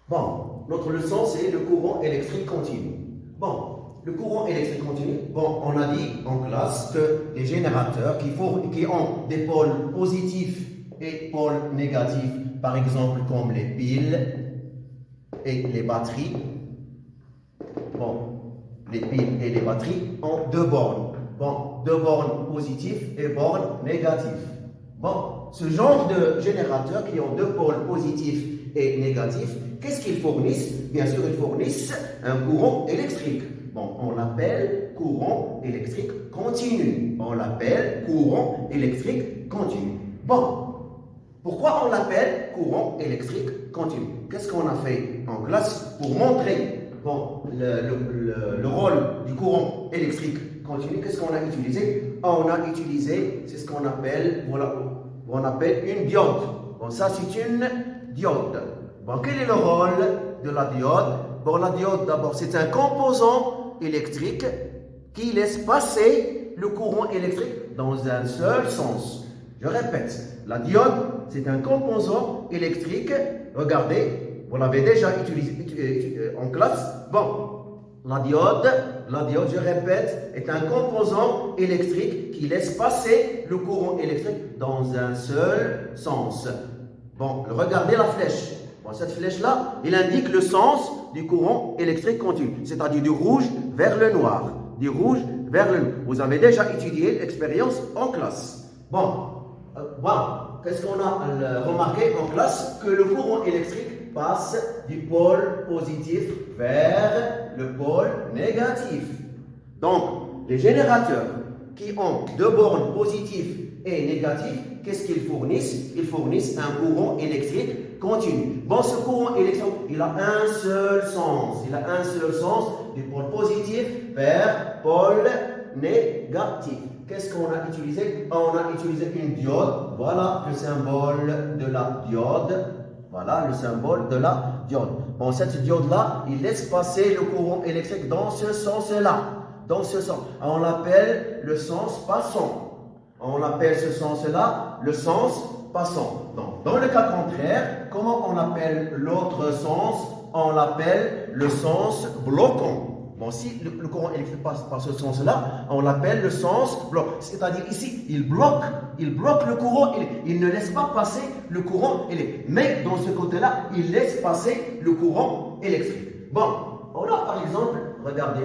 Bon, notre leçon, c'est le courant électrique continu. Bon, le courant électrique continu, bon, on a dit en classe que les générateurs qui ont des pôles positifs et pôles négatifs, par exemple comme les piles et les batteries, bon, les piles et les batteries ont deux bornes. Bon, deux bornes positives et bornes négatives. Bon, ce genre de générateurs qui ont deux pôles positifs et négatifs, qu'est-ce qu'ils fournissent? Bien sûr, ils fournissent un courant électrique. Bon, on l'appelle courant électrique continu. On l'appelle courant électrique continu. Bon, pourquoi on l'appelle courant électrique continu? Qu'est-ce qu'on a fait en classe pour montrer bon, le rôle du courant électrique continu? Qu'est-ce qu'on a utilisé? On a utilisé, c'est ce qu'on appelle, voilà, on appelle une diode. Bon, ça c'est une diode. Bon, quel est le rôle de la diode? Bon, la diode, d'abord, c'est un composant électrique qui laisse passer le courant électrique dans un seul sens. Je répète, la diode, c'est un composant électrique. Regardez, vous l'avez déjà utilisé en classe. Bon, la diode, je répète, est un composant électrique qui laisse passer le courant électrique dans un seul sens. Bon, regardez la flèche. Bon, cette flèche-là, il indique le sens du courant électrique continu, c'est-à-dire du rouge vers le noir. Du rouge vers le noir. Vous avez déjà étudié l'expérience en classe. Bon, qu'est-ce qu'on a remarqué en classe? Que le courant électrique passe du pôle positif vers le pôle négatif. Donc, les générateurs qui ont deux bornes positives et négatives, qu'est-ce qu'ils fournissent? Ils fournissent un courant électrique continu. Bon, ce courant électrique, il a un seul sens. Il a un seul sens du pôle positif vers pôle négatif. Qu'est-ce qu'on a utilisé? On a utilisé une diode. Voilà le symbole de la diode. Voilà le symbole de la diode. Bon, cette diode-là, il laisse passer le courant électrique dans ce sens-là. Dans ce sens. On l'appelle le sens passant. On appelle ce sens-là le sens passant. Donc, dans le cas contraire, comment on appelle l'autre sens? On l'appelle le sens bloquant. Bon, si le courant électrique passe par ce sens-là, on l'appelle le sens bloquant. C'est-à-dire ici, il bloque le courant électrique. Il ne laisse pas passer le courant électrique. Mais dans ce côté-là, il laisse passer le courant électrique. Bon, on a par exemple, regardez,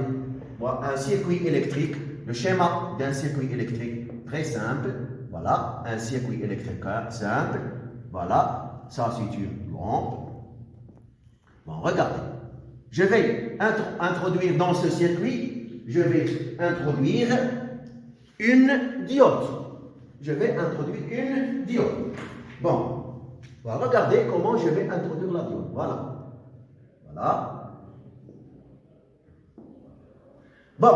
un circuit électrique, le schéma d'un circuit électrique très simple. Voilà, un circuit électrique simple. Voilà, ça c'est une lampe. Bon, regardez. Je vais introduire dans ce circuit, je vais introduire une diode. Je vais introduire une diode. Bon, voilà, regardez comment je vais introduire la diode. Voilà. Voilà. Bon,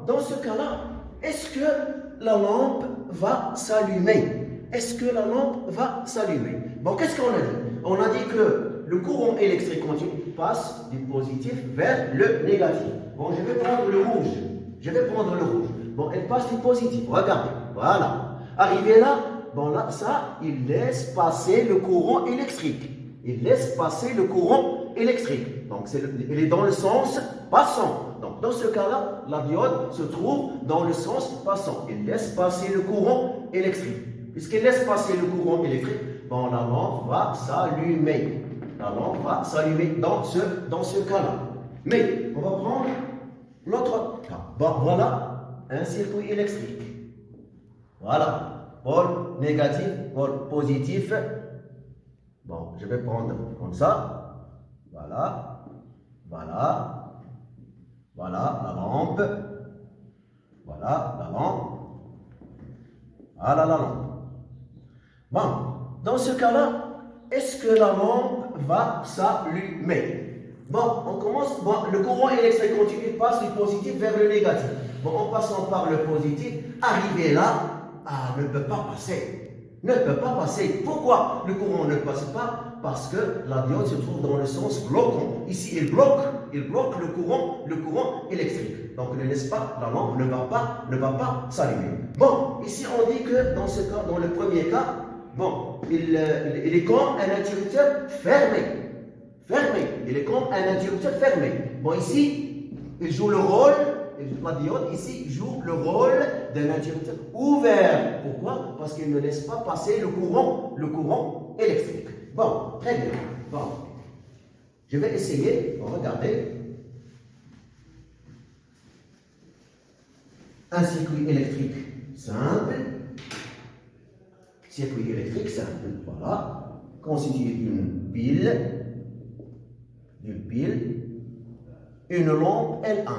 dans ce cas-là, est-ce que la lampe va s'allumer? Est-ce que la lampe va s'allumer? Bon, qu'est-ce qu'on a dit? On a dit que le courant électrique continu passe du positif vers le négatif. Bon, je vais prendre le rouge. Je vais prendre le rouge. Bon, elle passe du positif. Regardez. Voilà. Arrivé là, bon là, ça, il laisse passer le courant électrique. Il laisse passer le courant électrique. Donc, il est dans le sens passant. Donc, dans ce cas-là, la diode se trouve dans le sens passant. Il laisse passer le courant électrique. Puisqu'il laisse passer le courant électrique, bon, la lampe va s'allumer. La lampe va s'allumer dans ce cas-là. Mais, on va prendre l'autre cas. Bon, voilà un circuit électrique. Voilà. Pôle négatif, pôle positif. Bon, je vais prendre comme ça. Voilà. Voilà. Voilà la lampe. Voilà la lampe. Voilà la lampe. Bon, dans ce cas-là, est-ce que la lampe va s'allumer? Bon, on commence. Bon, le courant électrique continu passe du positif vers le négatif. Bon, en passant par le positif, arrivé là, ne peut pas passer. Ne peut pas passer. Pourquoi le courant ne passe pas? Parce que la diode se trouve dans le sens bloquant. Ici, il bloque le courant électrique. Donc, ne laisse pas, la lampe ne va pas s'allumer. Bon, ici, on dit que dans ce cas, dans le premier cas, bon, il est comme un interrupteur fermé. Il est comme un interrupteur fermé. Bon, ici, il joue le rôle, la diode, ici, joue le rôle d'un interrupteur ouvert. Pourquoi? Parce qu'il ne laisse pas passer le courant électrique. Bon, très bien. Bon, je vais essayer, regardez. Un circuit électrique simple. Circuit électrique simple, voilà. Constitué d'une pile, une lampe L1.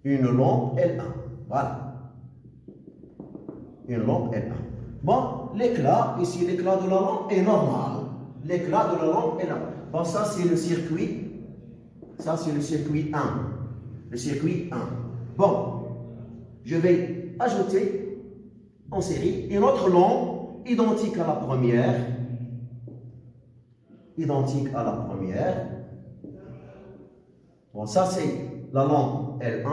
Une lampe L1, voilà. Une lampe L1. Bon, l'éclat, ici l'éclat de la lampe est normal. L'éclat de la lampe est normal. Bon, ça c'est le circuit. Ça c'est le circuit 1. Le circuit 1. Bon, je vais ajouter en série une autre lampe identique à la première. Identique à la première. Bon, ça c'est la lampe L1,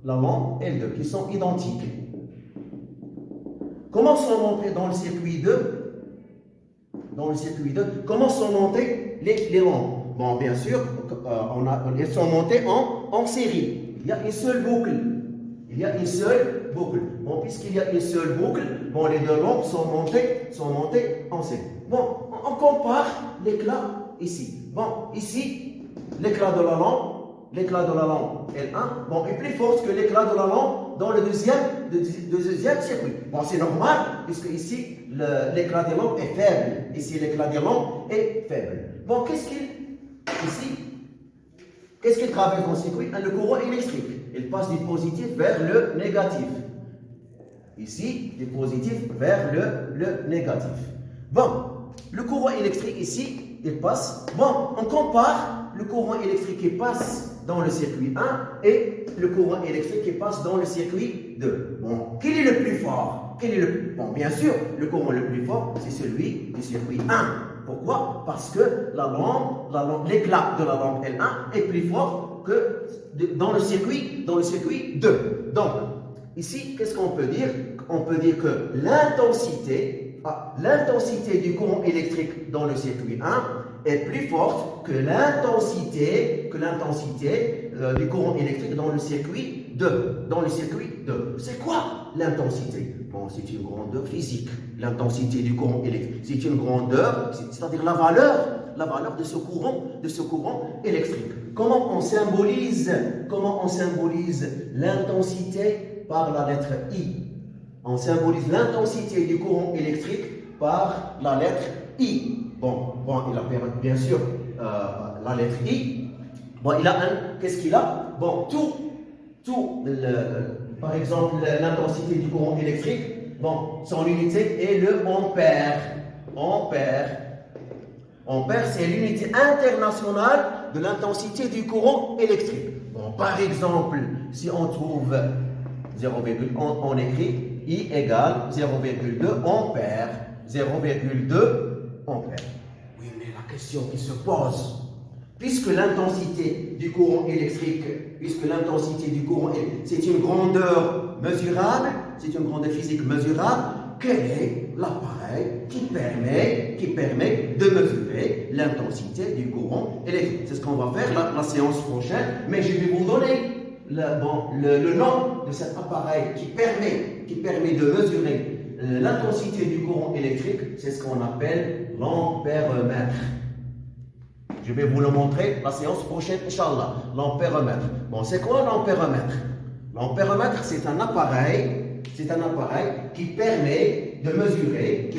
la lampe L2 qui sont identiques. Comment sont montées dans le circuit 2? Dans le circuit 2, comment sont montées les lampes? Bon, bien sûr, elles sont montées en série. Il y a une seule boucle. Il y a une seule boucle. Bon, puisqu'il y a une seule boucle, bon, les deux lampes sont montées en série. Bon, on compare l'éclat ici. Bon, ici, l'éclat de la lampe L1, bon, est plus fort que l'éclat de la lampe dans le deuxième circuit. Bon, c'est normal, puisque ici, l'éclat des lampes est faible. Ici, l'éclat des lampes est faible. Bon, qu'est-ce qu'il traverse dans le circuit? Le courant électrique. Il passe du positif vers le négatif. Ici, du positif vers le négatif. Bon, le courant électrique ici, il passe. Bon, on compare le courant électrique qui passe dans le circuit 1 et le courant électrique qui passe dans le circuit 2. Bon, quel est le plus fort? Bon, bien sûr, le courant le plus fort, c'est celui du circuit 1. Pourquoi? Parce que l'éclat de la lampe L1 est plus fort que dans le circuit 2. Donc, ici, qu'est-ce qu'on peut dire? On peut dire que l'intensité du courant électrique dans le circuit 1 est plus forte que l'intensité du courant électrique dans le circuit 2. C'est quoi l'intensité? Bon, c'est une grandeur physique. L'intensité du courant électrique, c'est une grandeur, c'est-à-dire la valeur de ce courant électrique. Comment on symbolise l'intensité par la lettre I? On symbolise l'intensité du courant électrique par la lettre I. Bon, il a bien sûr la lettre I. Bon, il a qu'est-ce qu'il a? Bon, par exemple, l'intensité du courant électrique, bon, son unité est le ampère. Ampère, c'est l'unité internationale de l'intensité du courant électrique. Bon, par exemple, si on trouve 0,1, on écrit I égale 0,2 ampère. 0,2 ampère. Oui, mais la question qui se pose, puisque l'intensité du courant électrique, c'est une grandeur mesurable, c'est une grandeur physique mesurable, quel est l'appareil qui permet de mesurer l'intensité du courant électrique? C'est ce qu'on va faire la séance prochaine, mais je vais vous donner le nom de cet appareil qui permet de mesurer l'intensité du courant électrique. C'est ce qu'on appelle l'ampèremètre. Je vais vous le montrer la séance prochaine, Inch'Allah. L'ampèremètre. Bon, c'est quoi l'ampèremètre? L'ampèremètre, c'est un appareil qui permet de mesurer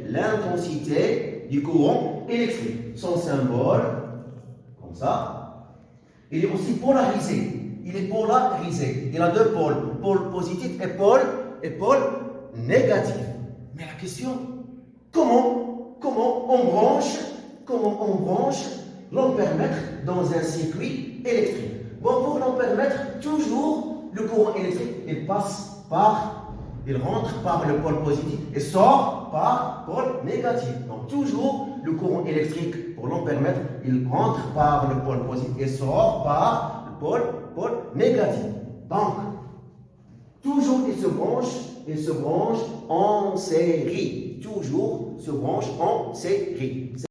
l'intensité du courant électrique. Son symbole, comme ça, il est aussi polarisé. Il a deux pôles, pôle positif et pôle négatif. Mais la question, comment on branche l'ampèremètre dans un circuit électrique? Bon, pour l'ampèremètre, toujours le courant électrique, il rentre par le pôle positif et sort par pôle négatif. Donc toujours le courant électrique pour l'ampèremètre, il rentre par le pôle positif et sort par le pôle négatif. Donc toujours il se branche en série. Toujours se branche en série.